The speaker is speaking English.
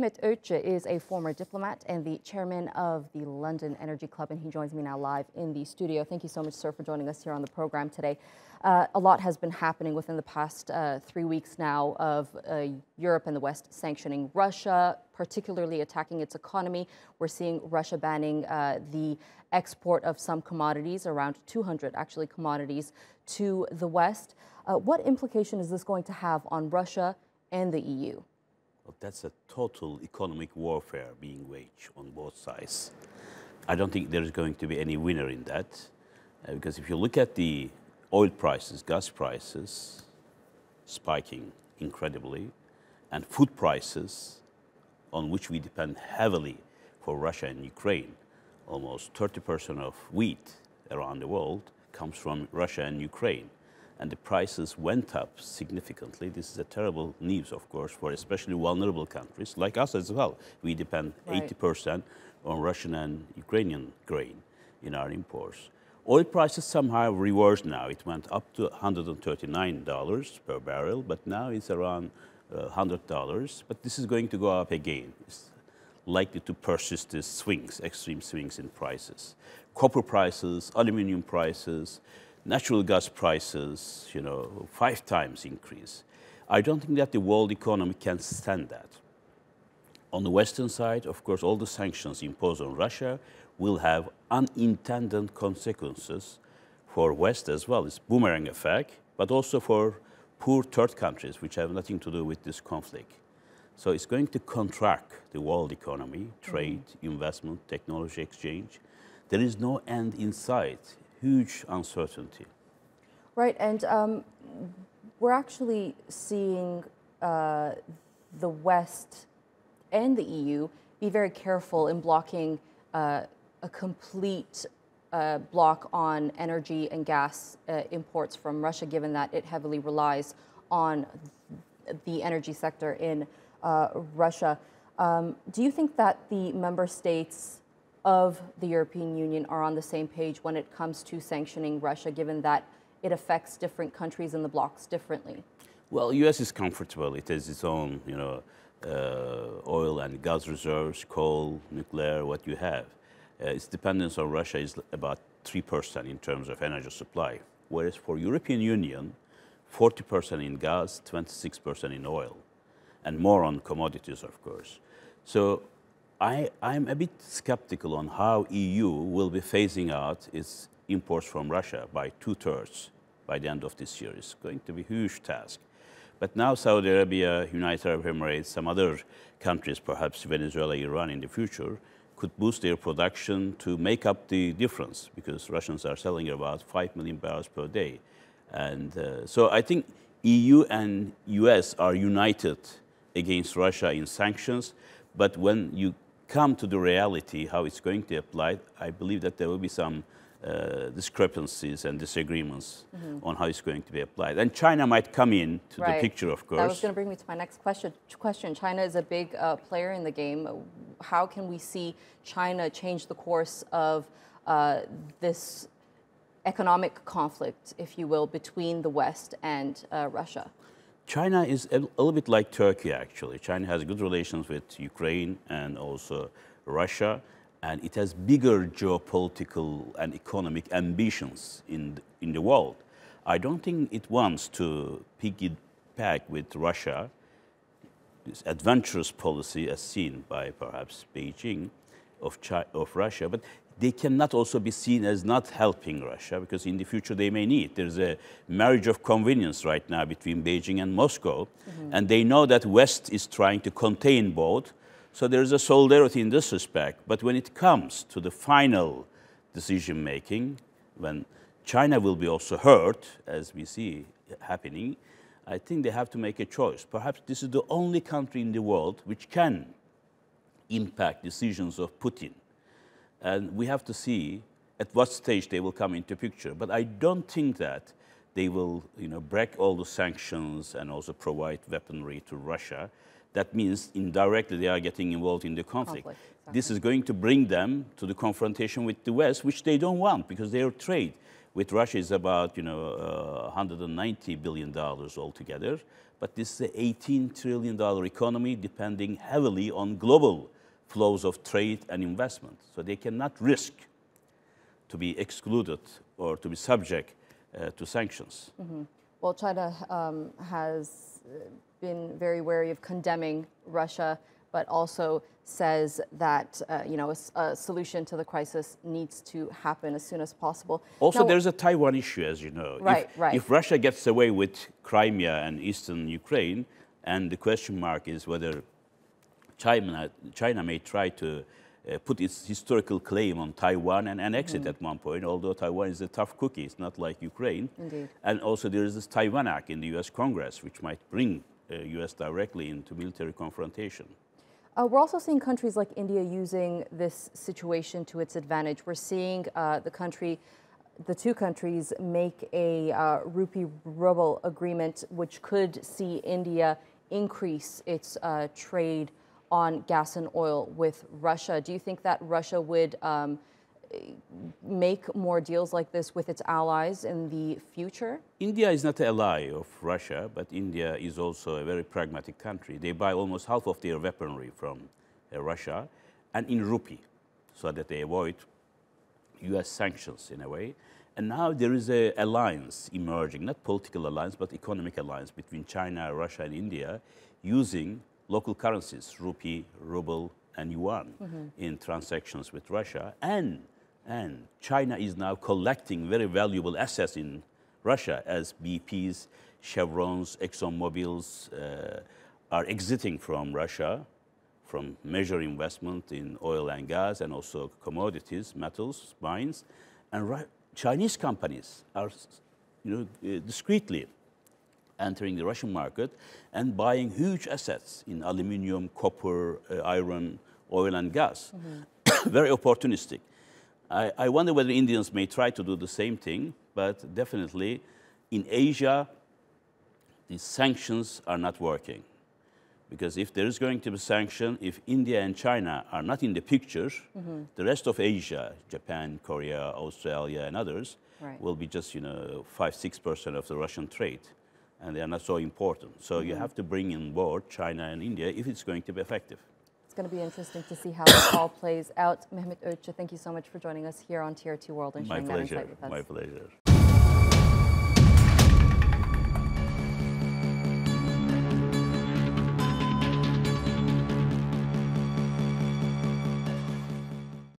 Mehmet Ogutcu is a former diplomat and the chairman of the London Energy Club, and he joins me now live in the studio. Thank you so much, sir, for joining us here on the program today. A lot has been happening within the past 3 weeks now of Europe and the West sanctioning Russia, particularly attacking its economy. We're seeing Russia banning the export of some commodities, around 200 actually commodities, to the West. What implication is this going to have on Russia and the EU? Well, that's a total economic warfare being waged on both sides. I don't think there is going to be any winner in that, because if you look at the oil prices, gas prices spiking incredibly, and food prices on which we depend heavily for Russia and Ukraine, almost 30% of wheat around the world comes from Russia and Ukraine. And the prices went up significantly. This is a terrible news, of course, for especially vulnerable countries like us as well. We depend 80% on Russian and Ukrainian grain in our imports. Oil prices somehow reversed now. It went up to $139 per barrel, but now it's around $100. But this is going to go up again. It's likely to persist these swings, extreme swings in prices. Copper prices, aluminum prices, natural gas prices, 5 times increase. I don't think that the world economy can stand that. On the Western side, of course, all the sanctions imposed on Russia will have unintended consequences for West as well. It's boomerang effect, but also for poor third countries, which have nothing to do with this conflict. So it's going to contract the world economy, trade, investment, technology exchange. There is no end in sight. Huge uncertainty. Right, and we're actually seeing the West and the EU be very careful in blocking a complete block on energy and gas imports from Russia, given that it heavily relies on the energy sector in Russia. Do you think that the member states of the European Union are on the same page when it comes to sanctioning Russia, given that it affects different countries in the blocs differently? Well, U.S. is comfortable. It has its own, oil and gas reserves, coal, nuclear, what you have. Its dependence on Russia is about 3% in terms of energy supply, whereas for European Union, 40% in gas, 26% in oil, and more on commodities, of course. So I'm a bit skeptical on how EU will be phasing out its imports from Russia by 2/3 by the end of this year. It's going to be a huge task. But now Saudi Arabia, United Arab Emirates, some other countries, perhaps Venezuela, Iran in the future, could boost their production to make up the difference, because Russians are selling about 5 million barrels per day. And so I think EU and US are united against Russia in sanctions. But when you come to the reality, how it's going to apply, I believe that there will be some discrepancies and disagreements on how it's going to be applied. And China might come in to the picture, of course. That was going to bring me to my next question. China is a big player in the game. How can we see China change the course of this economic conflict, if you will, between the West and Russia? China is a little bit like Turkey, actually. China has good relations with Ukraine and also Russia, and it has bigger geopolitical and economic ambitions in the world. I don't think it wants to piggyback with Russia, this adventurous policy as seen by perhaps Beijing of Russia, but they cannot also be seen as not helping Russia, because in the future they may need. There's a marriage of convenience right now between Beijing and Moscow, and they know that West is trying to contain both. So there's a solidarity in this respect. But when it comes to the final decision-making, when China will be also hurt, as we see happening, I think they have to make a choice. Perhaps this is the only country in the world which can impact decisions of Putin. And we have to see at what stage they will come into picture. But I don't think that they will break all the sanctions and also provide weaponry to Russia. That means indirectly they are getting involved in the conflict. Exactly. This is going to bring them to the confrontation with the West, which they don't want, because their trade With Russia, it's about $190 billion altogether. But this is an $18 trillion economy depending heavily on global flows of trade and investment. So they cannot risk to be excluded or to be subject to sanctions. Mm-hmm. Well, China has been very wary of condemning Russia, but also says that a solution to the crisis needs to happen as soon as possible. Also, now, there's a Taiwan issue, as you know. Right, if Russia gets away with Crimea and eastern Ukraine, and the question mark is whether China may try to put its historical claim on Taiwan and annex it at one point, although Taiwan is a tough cookie. It's not like Ukraine. Indeed. And also there is this Taiwan Act in the U.S. Congress, which might bring U.S. directly into military confrontation. We're also seeing countries like India using this situation to its advantage. We're seeing the two countries make a rupee-ruble agreement, which could see India increase its trade on gas and oil with Russia. Do you think that Russia would make more deals like this with its allies in the future? India is not an ally of Russia, but India is also a very pragmatic country. They buy almost half of their weaponry from Russia and in rupee, so that they avoid U.S. sanctions in a way. And now there is an alliance emerging, not political alliance, but economic alliance between China, Russia, and India, using local currencies, rupee, ruble, and yuan in transactions with Russia. And China is now collecting very valuable assets in Russia as BP's, Chevron's, ExxonMobil's are exiting from Russia, from major investment in oil and gas and also commodities, metals, mines. And Chinese companies are discreetly entering the Russian market and buying huge assets in aluminum, copper, iron, oil and gas. Very opportunistic. I wonder whether Indians may try to do the same thing, but definitely in Asia, these sanctions are not working. Because if there is going to be sanction, if India and China are not in the picture, the rest of Asia, Japan, Korea, Australia, and others, will be just 5-6% of the Russian trade. And they are not so important. So you have to bring in board China and India if it's going to be effective. It's going to be interesting to see how this all plays out. Mehmet Ogutcu, thank you so much for joining us here on TRT World and sharing that insight with us. My pleasure.